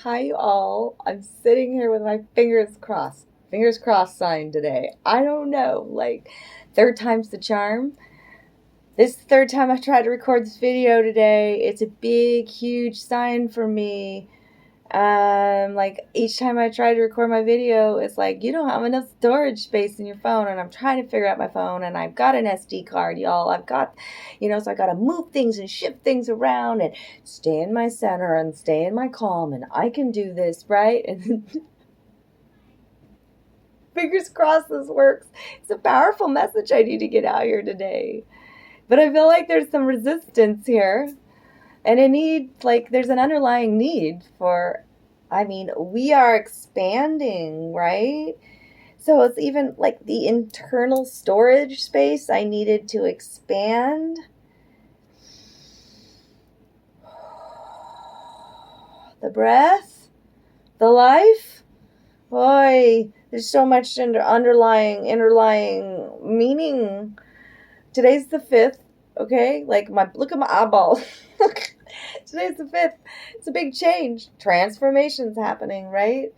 Hi, all. I'm sitting here with my fingers crossed. Fingers crossed sign today. I don't know. Like, third time's the charm. This is the third time I tried to record this video today. It's a big, huge sign for me. Like each time I try to record my video, it's like you don't have enough storage space in your phone, and I'm trying to figure out my phone, and I've got an SD card, y'all. I've got, so I got to move things and shift things around and stay in my center and stay in my calm, and I can do this, right? And fingers crossed this works. It's a powerful message I need to get out here today, but I feel like there's some resistance here. And there's an underlying need for, we are expanding, right? So it's even like the internal storage space I needed to expand. The breath, the life. Boy, there's so much underlying meaning. Today's the 5th, okay? Look at my eyeball. Today's the 5th. It's a big change. Transformation's happening, right?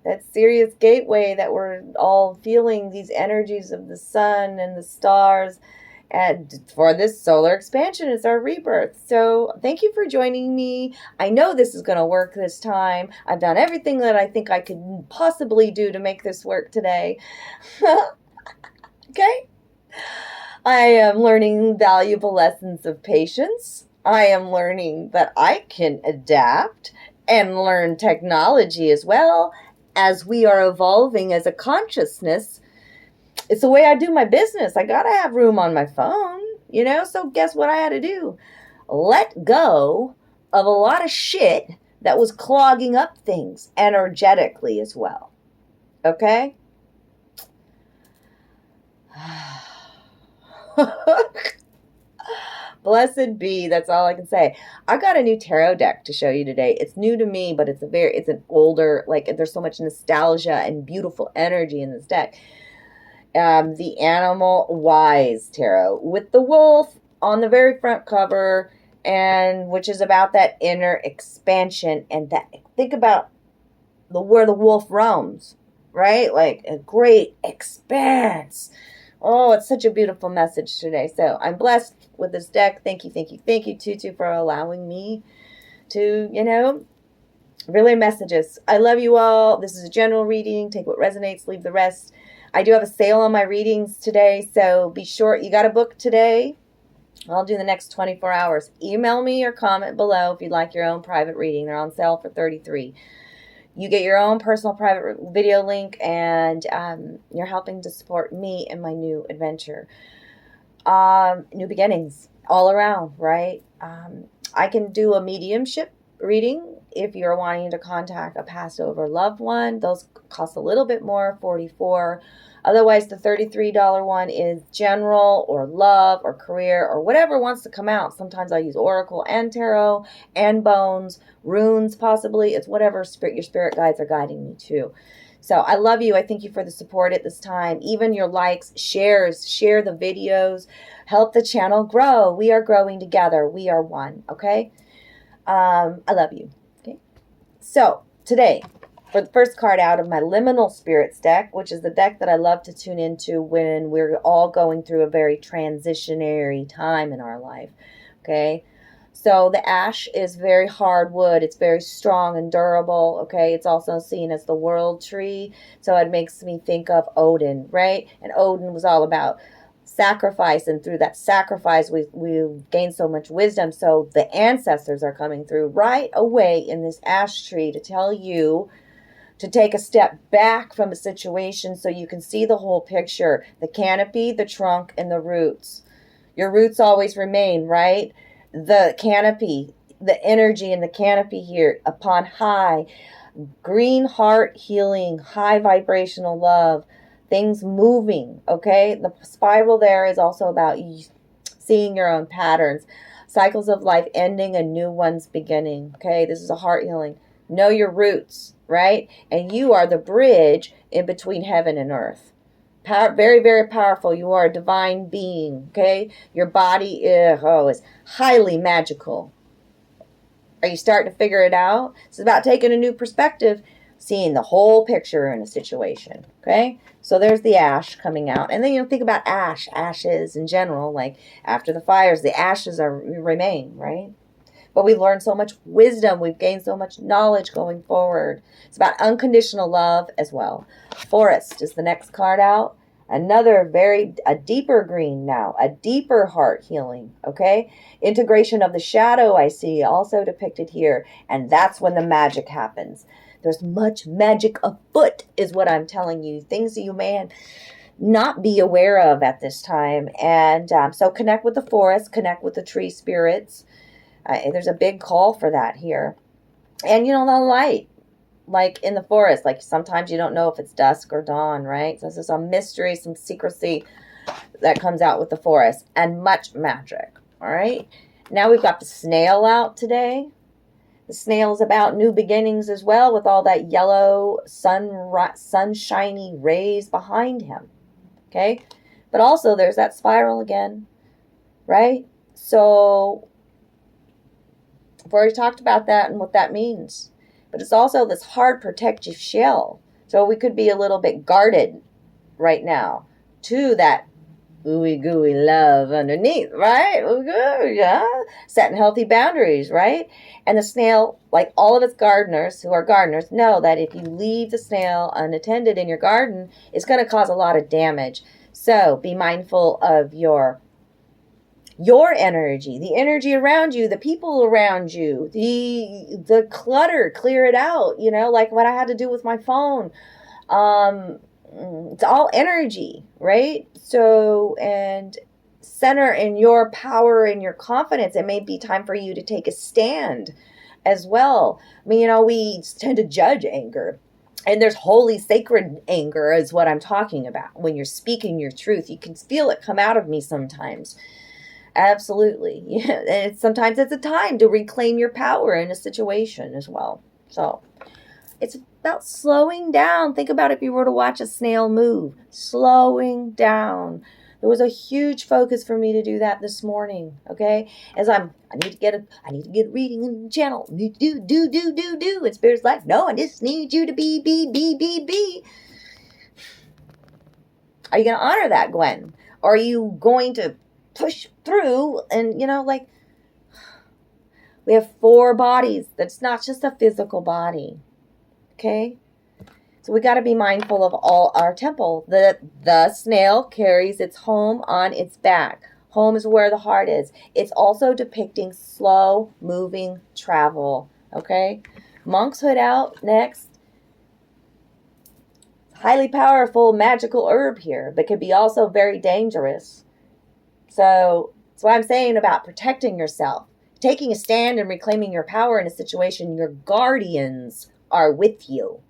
That serious gateway that we're all feeling, these energies of the sun and the stars. And for this solar expansion, it's our rebirth. So thank you for joining me. I know this is going to work this time. I've done everything that I think I could possibly do to make this work today. Okay? I am learning valuable lessons of patience. I am learning that I can adapt and learn technology as well as we are evolving as a consciousness. It's the way I do my business. I got to have room on my phone, so guess what I had to do? Let go of a lot of shit that was clogging up things energetically as well. Okay? Blessed be. That's all I can say. I got a new tarot deck to show you today. It's new to me, but it's an older, there's so much nostalgia and beautiful energy in this deck. The Animal Wise Tarot with the wolf on the very front cover, and which is about that inner expansion and that, think about where the wolf roams, right? Like a great expanse. Oh, it's such a beautiful message today. So I'm blessed with this deck. Thank you, Tutu, for allowing me to, relay messages. I love you all. This is a general reading. Take what resonates, leave the rest. I do have a sale on my readings today, so be sure. You got a book today? I'll do the next 24 hours. Email me or comment below if you'd like your own private reading. They're on sale for $33. You get your own personal private video link, and you're helping to support me in my new adventure. New beginnings all around, right? I can do a mediumship reading if you're wanting to contact a passed over loved one. Those cost a little bit more, $44. Otherwise, the $33 one is general or love or career or whatever wants to come out. Sometimes I use oracle and tarot and bones, runes possibly. It's whatever your spirit guides are guiding me to. So I love you. I thank you for the support at this time. Even your likes, shares, share the videos, help the channel grow. We are growing together. We are one, okay? I love you, okay? So today, for the first card out of my Liminal Spirits deck, which is the deck that I love to tune into when we're all going through a very transitionary time in our life, okay? So the ash is very hard wood. It's very strong and durable, okay? It's also seen as the world tree, so it makes me think of Odin, right? And Odin was all about sacrifice, and through that sacrifice we've gained so much wisdom. So the ancestors are coming through right away in this ash tree to tell you to take a step back from a situation so you can see the whole picture. The canopy, the trunk, and the roots. Your roots always remain, right? The canopy, the energy in the canopy here, upon high, green heart healing, high vibrational love, things moving, okay? The spiral there is also about seeing your own patterns, cycles of life ending and new ones beginning, okay? This is a heart healing. Know your roots, right? And you are the bridge in between heaven and earth. Very, very powerful. You are a divine being, okay? Your body is highly magical. Are you starting to figure it out? It's about taking a new perspective, seeing the whole picture in a situation. Okay? So there's the ash coming out. And then think about ashes in general, like after the fires, the ashes remain, right? But we've learned so much wisdom. We've gained so much knowledge going forward. It's about unconditional love as well. Forest is the next card out. Another a deeper green now, a deeper heart healing, okay? Integration of the shadow I see also depicted here. And that's when the magic happens. There's much magic afoot is what I'm telling you. Things that you may not be aware of at this time. And so connect with the forest, connect with the tree spirits. There's a big call for that here. And the light, like in the forest, like sometimes you don't know if it's dusk or dawn, right? So there's some mystery, some secrecy that comes out with the forest, and much magic. All right. Now we've got the snail out today. The snail is about new beginnings as well, with all that yellow sunshiny rays behind him. Okay. But also there's that spiral again, right? So I've already talked about that and what that means. But it's also this hard protective shell. So we could be a little bit guarded right now to that ooey gooey love underneath, right? Yeah. Setting healthy boundaries, right? And the snail, like all of its gardeners who are gardeners, know that if you leave the snail unattended in your garden, it's going to cause a lot of damage. So be mindful of your energy, the energy around you, the people around you, the clutter, clear it out, like what I had to do with my phone. It's all energy, right? So, and center in your power and your confidence. It may be time for you to take a stand as well. I mean, we tend to judge anger. And there's holy, sacred anger is what I'm talking about. When you're speaking your truth, you can feel it come out of me sometimes. Absolutely. Yeah. And sometimes it's a time to reclaim your power in a situation as well. So it's about slowing down. Think about if you were to watch a snail move, slowing down. There was a huge focus for me to do that this morning. Okay. As I need to get reading in the channel. Do. And Spirit's like, no, I just need you to be. Are you going to honor that, Gwen? Or are you going to push through and we have 4 bodies. That's not just a physical body. Okay, so we got to be mindful of all our temple. The snail carries its home on its back. Home is where the heart is. It's also depicting slow moving travel. Okay, monk's hood out next. Highly powerful magical herb here, but can be also very dangerous. So that's what I'm saying about protecting yourself, taking a stand and reclaiming your power in a situation. Your guardians are with you.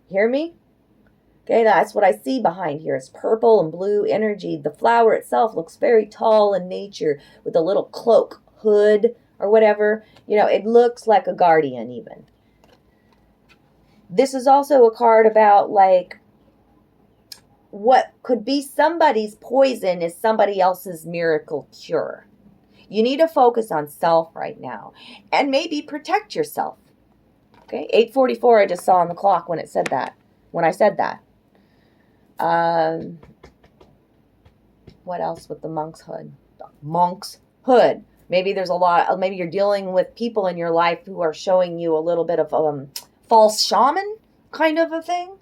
Hear me? Okay, that's what I see behind here. It's purple and blue energy. The flower itself looks very tall in nature with a little cloak, hood, or whatever. It looks like a guardian even. This is also a card about what could be somebody's poison is somebody else's miracle cure. You need to focus on self right now and maybe protect yourself. Okay, 8:44 I just saw on the clock when I said that. What else with the monk's hood? Monk's hood. Maybe there's maybe you're dealing with people in your life who are showing you a little bit of false shaman kind of a thing.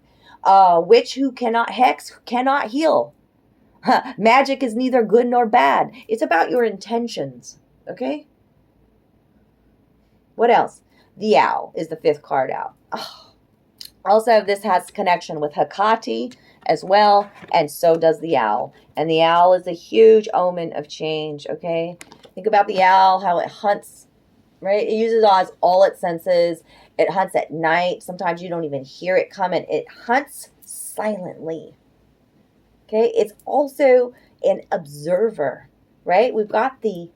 Witch who cannot hex, who cannot heal. Magic is neither good nor bad. It's about your intentions. Okay? What else? The owl is the 5th card out. Oh. Also, this has connection with Hecate as well, and so does the owl. And the owl is a huge omen of change, okay? Think about the owl, how it hunts, right? It uses all its senses. It hunts at night. Sometimes you don't even hear it coming. It hunts silently. Okay? It's also an observer, right? We've got the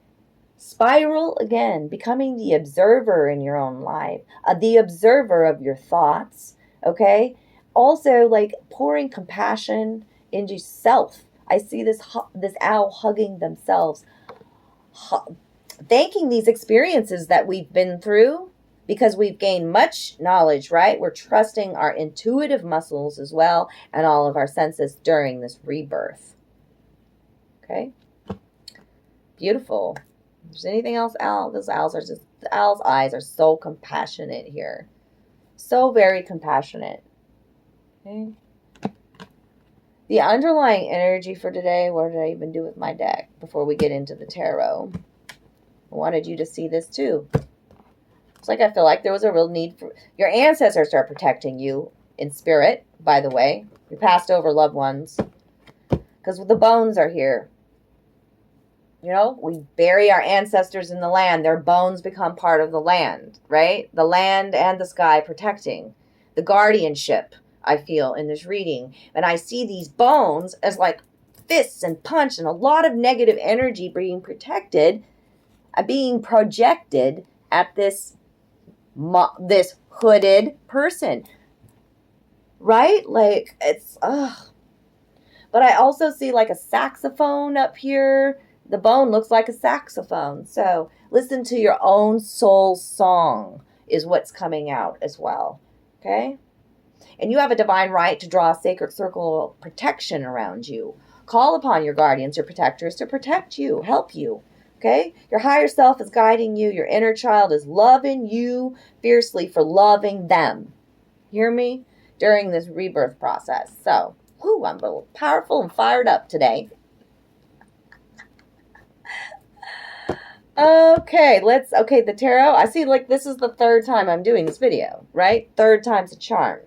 spiral again, becoming the observer in your own life, the observer of your thoughts, okay? Also, pouring compassion into self. I see this owl hugging themselves. thanking these experiences that we've been through because we've gained much knowledge, right? We're trusting our intuitive muscles as well and all of our senses during this rebirth. Okay? Beautiful. If there's anything else, those owls are just, the owl's eyes are so compassionate here. So very compassionate. Okay? The underlying energy for today, what did I even do with my deck before we get into the tarot? I wanted you to see this too. It's like I feel like there was a real need for your ancestors are protecting you in spirit, by the way. Your passed over loved ones. Because the bones are here. You know, we bury our ancestors in the land. Their bones become part of the land, right? The land and the sky protecting. The guardianship, I feel, in this reading. And I see these bones as like fists and punch and a lot of negative energy being protected, being projected at this hooded person. Right? Like, it's, ugh. But I also see like a saxophone up here. The bone looks like a saxophone. So listen to your own soul song is what's coming out as well. Okay? And you have a divine right to draw a sacred circle of protection around you. Call upon your guardians, your protectors to protect you, help you. Okay? Your higher self is guiding you. Your inner child is loving you fiercely for loving them. Hear me? During this rebirth process. So, I'm a little powerful and fired up today. Okay, the tarot. I see like this is the third time I'm doing this video, right? Third time's a charm.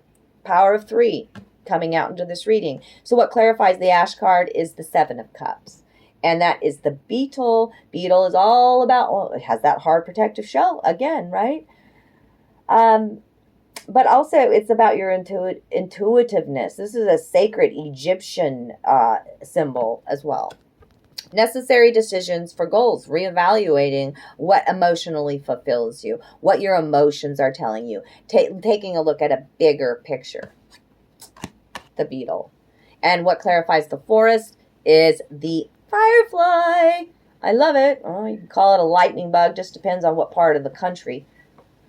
Power of 3 coming out into this reading. So what clarifies the Ash card is the 7 of Cups. And that is the beetle. Beetle is all about, well, it has that hard protective shell again, right? But also it's about your intuitiveness. This is a sacred Egyptian symbol as well. Necessary decisions for goals, reevaluating what emotionally fulfills you, what your emotions are telling you, taking a look at a bigger picture. The beetle. And what clarifies the forest is the firefly. I love it. Oh, you can call it a lightning bug, just depends on what part of the country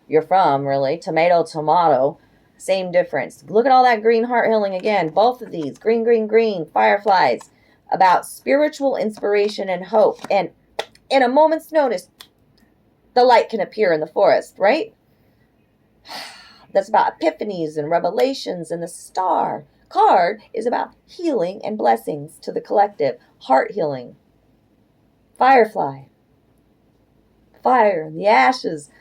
you're from, really. Tomato. Same difference. Look at all that green heart healing again. Both of these. Green, fireflies. About spiritual inspiration and hope. And in a moment's notice, the light can appear in the forest, right? That's about epiphanies and revelations. And the star card is about healing and blessings to the collective. Heart healing. Firefly. Fire and the ashes.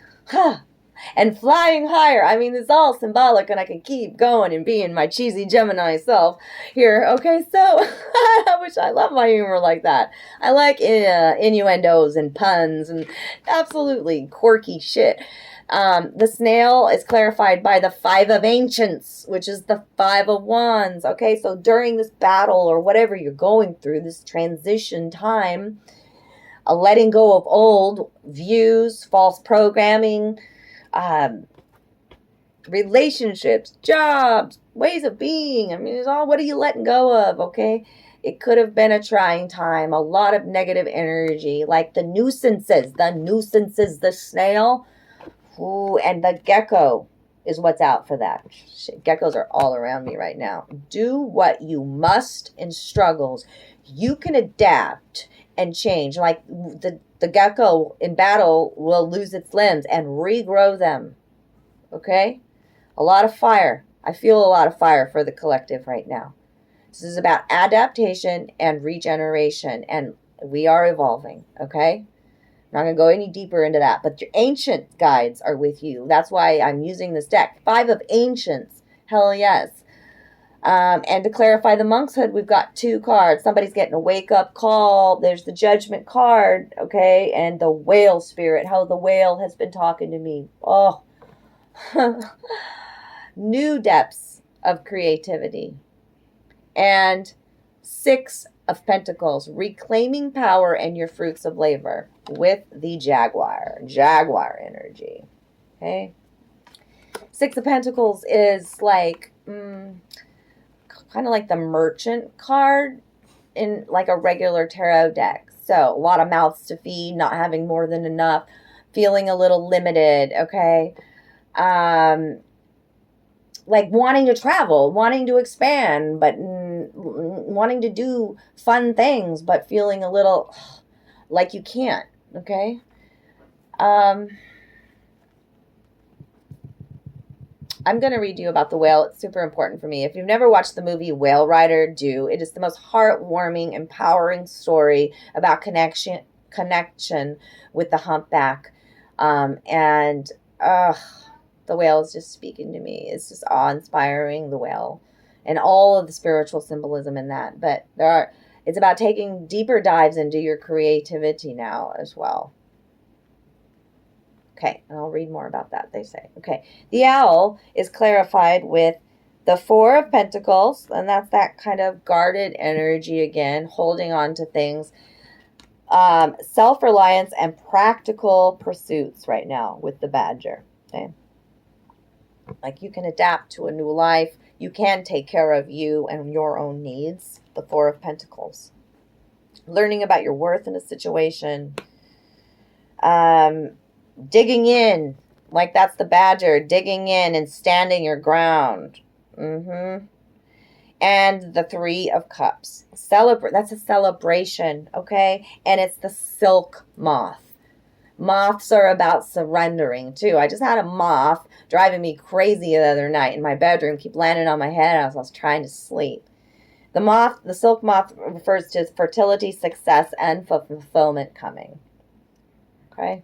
And flying higher. I mean, it's all symbolic, and I can keep going and being my cheesy Gemini self here. Okay, so I love my humor like that. I like innuendos and puns and absolutely quirky shit. The snail is clarified by the 5 of Ancients, which is the 5 of Wands. Okay, so during this battle or whatever you're going through, this transition time, a letting go of old views, false programming, relationships, jobs, ways of being. I mean, it's all, what are you letting go of, okay? It could have been a trying time, a lot of negative energy, like the nuisances, the snail, and the gecko is what's out for that. Shit, geckos are all around me right now. Do what you must in struggles. You can adapt and change. Like the gecko in battle will lose its limbs and regrow them. Okay? A lot of fire. I feel a lot of fire for the collective right now. This is about adaptation and regeneration, and we are evolving. Okay? I'm not going to go any deeper into that, but your ancient guides are with you. That's why I'm using this deck. 5 of Ancients. Hell yes. And to clarify the monkshood, we've got 2 cards. Somebody's getting a wake-up call. There's the judgment card, okay? And the whale spirit, how the whale has been talking to me. Oh. New depths of creativity. And 6 of Pentacles, reclaiming power and your fruits of labor with the Jaguar energy. Okay? 6 of Pentacles is like... kind of like the merchant card in like a regular tarot deck. So a lot of mouths to feed, not having more than enough, feeling a little limited, okay? Like wanting to travel, wanting to expand, but wanting to do fun things, but feeling a little like you can't, okay? I'm going to read you about the whale. It's super important for me. If you've never watched the movie Whale Rider, do. It is the most heartwarming, empowering story about connection with the humpback. And the whale is just speaking to me. It's just awe-inspiring, the whale, and all of the spiritual symbolism in that. But it's about taking deeper dives into your creativity now as well. Okay, and I'll read more about that, they say. Okay, the owl is clarified with the Four of Pentacles, and that's that kind of guarded energy again, holding on to things. Self-reliance and practical pursuits right now with the badger. Okay, like you can adapt to a new life. You can take care of you and your own needs. The Four of Pentacles. Learning about your worth in a situation. Digging in, like that's the badger, digging in and standing your ground. And the Three of Cups. That's a celebration, okay? And it's the silk moth. Moths are about surrendering, too. I just had a moth driving me crazy the other night in my bedroom, keep landing on my head as I was trying to sleep. The silk moth refers to fertility, success, and fulfillment coming. Okay?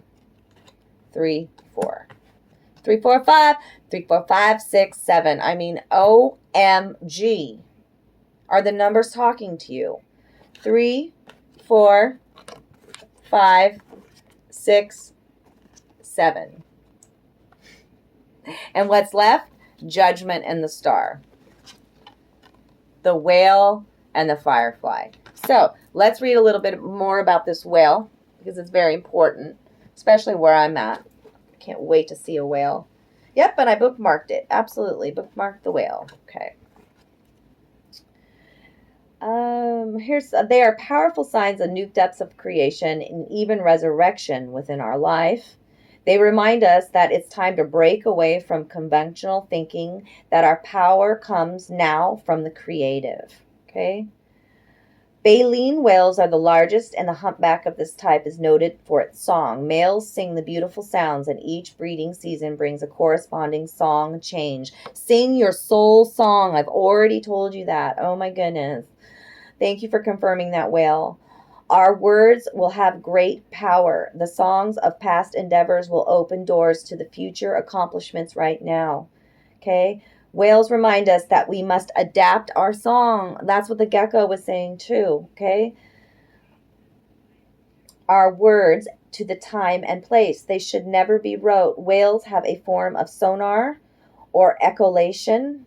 3, 4. 3, 4, 5. 3, 4, 5, 6, 7. I mean, OMG. Are the numbers talking to you? 3, 4, 5, 6, 7. And what's left? Judgment and the Star. The whale and the firefly. So, let's read a little bit more about this whale, because it's very important. Especially where I'm at. I can't wait to see a whale. Yep, and I bookmarked it. Absolutely. Bookmarked the whale. Okay. They are powerful signs of new depths of creation and even resurrection within our life. They remind us that it's time to break away from conventional thinking, that our power comes now from the creative. Okay? Baleen whales are the largest, and the humpback of this type is noted for its song. Males sing the beautiful sounds, and each breeding season brings a corresponding song change. Sing your soul song. I've already told you that. Oh my goodness. Thank you for confirming that, whale. Our words will have great power. The songs of past endeavors will open doors to the future accomplishments right now. Okay? Whales remind us that we must adapt our song. That's what the gecko was saying too, okay? Our words to the time and place. They should never be rote. Whales have a form of sonar or echolocation,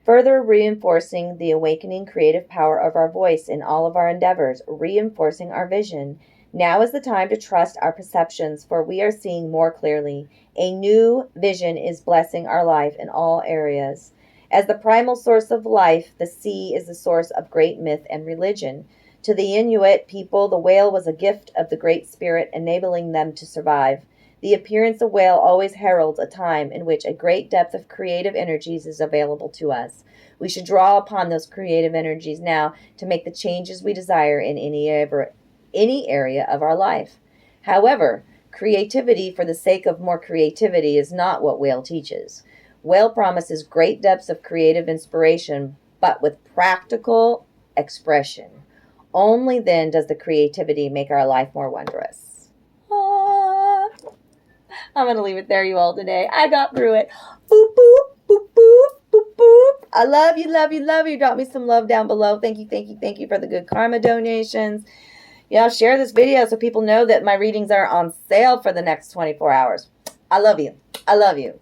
further reinforcing the awakening creative power of our voice in all of our endeavors, reinforcing our vision. Now is the time to trust our perceptions, for we are seeing more clearly. A new vision is blessing our life in all areas. As the primal source of life, the sea is the source of great myth and religion. To the Inuit people, the whale was a gift of the Great Spirit, enabling them to survive. The appearance of whale always heralds a time in which a great depth of creative energies is available to us. We should draw upon those creative energies now to make the changes we desire in any area of our life. However, creativity for the sake of more creativity is not what whale teaches. Whale promises great depths of creative inspiration, but with practical expression. Only then does the creativity make our life more wondrous. I'm going to leave it there, you all, today. I got through it. Boop, boop, boop, boop, boop, boop. I love you, love you, love you. Drop me some love down below. Thank you, thank you, thank you for the good karma donations. Yeah, share this video so people know that my readings are on sale for the next 24 hours. I love you. I love you.